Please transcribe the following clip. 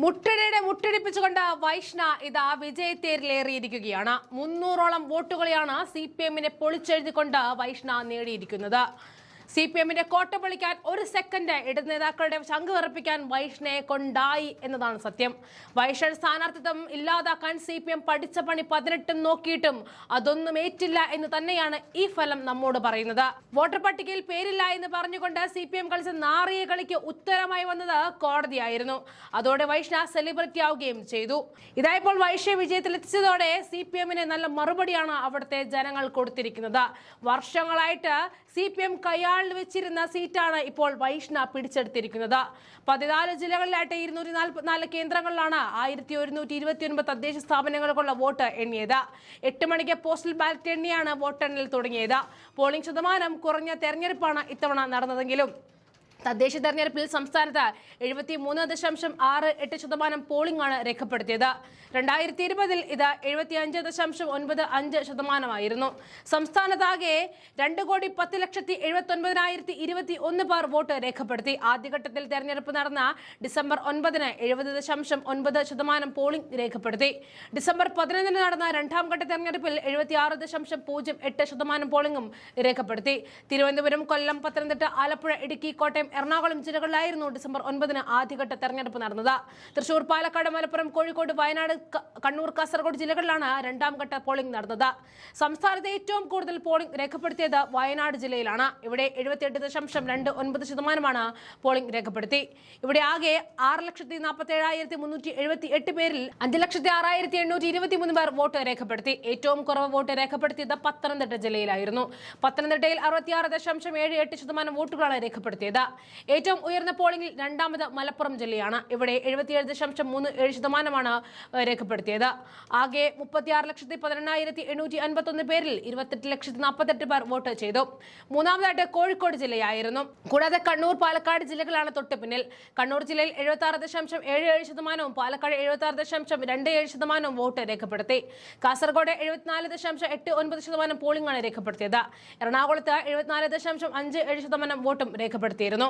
മുട്ടടിയുടെ മുട്ടടിപ്പിച്ചുകൊണ്ട് വൈഷ്ണ ഇതാ വിജയത്തേരിലേറിയിരിക്കുകയാണ്. 300ഓളം വോട്ടുകളെയാണ് CPM-നെ പൊളിച്ചെഴുതിക്കൊണ്ട് വൈഷ്ണ നേടിയിരിക്കുന്നത്. CPM-ന്റെ കോട്ട പൊളിക്കാൻ ഒരു സെക്കൻഡ് ഇടത് നേതാക്കളുടെ ശംഖ് വിറപ്പിക്കാൻ വൈഷ്ണയെ കൊണ്ടായി എന്നതാണ് സത്യം. വൈഷ്ണ സ്ഥാനാർത്ഥിത്വം ഇല്ലാതാക്കാൻ CPM പഠിച്ച പണി 18 നോക്കിയിട്ടും അതൊന്നും ഏറ്റില്ല എന്ന് തന്നെയാണ് ഈ ഫലം നമ്മോട് പറയുന്നത്. വോട്ടർ പട്ടികയിൽ പേരില്ല എന്ന് പറഞ്ഞുകൊണ്ട് CPM കളിച്ച നാറിയ കളിക്ക് ഉത്തരമായി വന്നത് കോടതിയായിരുന്നു. അതോടെ വൈഷ്ണ സെലിബ്രിറ്റി ആവുകയും ചെയ്തു. ഇതായപ്പോൾ വൈഷ്ണ വിജയത്തിലെത്തിച്ചതോടെ CPM-ന് നല്ല മറുപടിയാണ് അവിടുത്തെ ജനങ്ങൾ കൊടുത്തിരിക്കുന്നത്. വർഷങ്ങളായിട്ട് CPM കയ്യാളിൽ വെച്ചിരുന്ന സീറ്റാണ് ഇപ്പോൾ വൈഷ്ണ പിടിച്ചെടുത്തിരിക്കുന്നത്. 14 ജില്ലകളിലായിട്ട് 244 കേന്ദ്രങ്ങളിലാണ് 1129 തദ്ദേശ സ്ഥാപനങ്ങൾക്കുള്ള വോട്ട് എണ്ണിയത്. 8 മണിക്ക് പോസ്റ്റൽ ബാലറ്റ് എണ്ണിയാണ് വോട്ടെണ്ണൽ തുടങ്ങിയത്. പോളിംഗ് ശതമാനം കുറഞ്ഞ തെരഞ്ഞെടുപ്പാണ് ഇത്തവണ നടന്നതെങ്കിലും തദ്ദേശ തെരഞ്ഞെടുപ്പിൽ സംസ്ഥാനത്ത് 73.68% പോളിംഗ് ആണ് രേഖപ്പെടുത്തിയത്. 2020-ൽ ഇത് 75.95% സംസ്ഥാനത്താകെ 2,10,79,021 പേർ വോട്ട് രേഖപ്പെടുത്തി. ആദ്യഘട്ടത്തിൽ തെരഞ്ഞെടുപ്പ് നടന്ന ഡിസംബർ 9-ന് 70.9% പോളിംഗ് രേഖപ്പെടുത്തി. ഡിസംബർ 11-ന് നടന്ന രണ്ടാം ഘട്ട തെരഞ്ഞെടുപ്പിൽ 76.08% പോളിംഗും രേഖപ്പെടുത്തി. തിരുവനന്തപുരം, കൊല്ലം, പത്തനംതിട്ട, ആലപ്പുഴ, ഇടുക്കി, കോട്ടയം, എറണാകുളം ജില്ലകളിലായിരുന്നു ഡിസംബർ 9-ന് ആദ്യഘട്ട തെരഞ്ഞെടുപ്പ് നടന്നത്. തൃശൂർ, പാലക്കാട്, മലപ്പുറം, കോഴിക്കോട്, വയനാട്, കണ്ണൂർ, കാസർഗോഡ് ജില്ലകളിലാണ് രണ്ടാം ഘട്ട പോളിംഗ് നടന്നത്. സംസ്ഥാനത്ത് ഏറ്റവും കൂടുതൽ പോളിംഗ് രേഖപ്പെടുത്തിയത് വയനാട് ജില്ലയിലാണ്. ഇവിടെ 78.29% പോളിംഗ് രേഖപ്പെടുത്തി. ഇവിടെ ആകെ 6,47,378 പേരിൽ 5,06,823 പേർ വോട്ട് രേഖപ്പെടുത്തി. ഏറ്റവും കുറവ് വോട്ട് രേഖപ്പെടുത്തിയത് പത്തനംതിട്ട ജില്ലയിലായിരുന്നു. പത്തനംതിട്ടയിൽ 66.78% വോട്ടുകളാണ് രേഖപ്പെടുത്തിയത്. ഏറ്റവും ഉയർന്ന പോളിംഗിൽ രണ്ടാമത് മലപ്പുറം ജില്ലയാണ്. ഇവിടെ 77.37% രേഖപ്പെടുത്തിയത്. ആകെ 36,18,851 പേരിൽ 28,48,000 പേർ വോട്ട് ചെയ്തു. മൂന്നാമതായിട്ട് കോഴിക്കോട് ജില്ലയായിരുന്നു. കൂടാതെ കണ്ണൂർ, പാലക്കാട് ജില്ലകളാണ് തൊട്ട് പിന്നിൽ. കണ്ണൂർ ജില്ലയിൽ 76.77%, പാലക്കാട് 76.27% വോട്ട് രേഖപ്പെടുത്തി. കാസർഗോഡ് 74.89% പോളിംഗ് ആണ് രേഖപ്പെടുത്തിയത്. എറണാകുളത്ത് 74.57% വോട്ടും രേഖപ്പെടുത്തിയിരുന്നു.